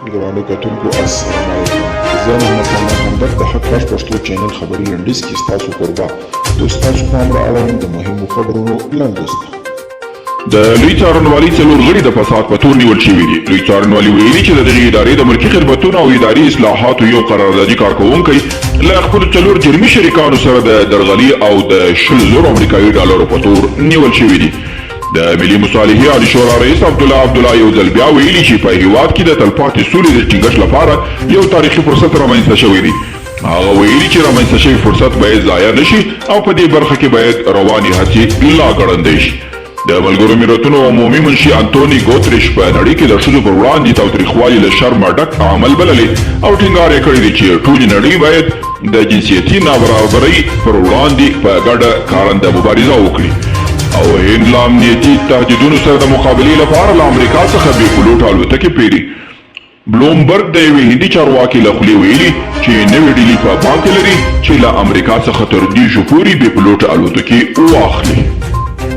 درانه کتونکو السلام علیکم. زه محمد سلمان همدرد د حق غږ پښتو چینل خبري لنډیز کې ستاسو کوربه د ستاسو پام را اړوم د مهمو خبرونو لنډیز د لوی څارنوالۍ څلور غړي د فساد په تور نیول شوي دي. لوی څارنوالي ویلي چې د دغې ادارې د ملکي خدمتونو او اداري اصلاحاتو یو قراردادي کارکوونکی له خپلو څلور جرمي شریکانو سره د درغلي او د 100,000 امریکایي ډالرو په تور نیول شوي دي. د ملي مصالحې عالي شورا رئیس عبدالله یو ځل بیا ویلي چې په هېواد کې د تلپاتې سولې د ټینګښت لپاره یو تاریخي فرصت رامنځته شوی دی. هغه ویلي چې رامنځته شوی فرصت باید ضایع نشي او په دې برخه کې باید روانې هڅې لا ګړندۍ شي. د ملګرو ملتونو عمومي منشي انټوني ګوتریش په نړۍ کې د ښځو پر وړاندې تاوتریخوالي له شرمه ډک عمل بللی او ټینګار یې کړی دی چې ټولې نړۍ باید د جنسیتي نابرابرۍ پر وړاندې په ګډه کارنده مبارزه وکړي او هند له امنیتي تهدیدونو سره د مقابلې لپاره له امریکا څخه بې پلوټه الوتکې پېري. بلومبرګ د یوې هندي چارواکي له خولې ویلي چې نوې ډیلي په پام کې لري چې له امریکا څخه تر 10 پورې بې پلوټه الوتکې واخلي.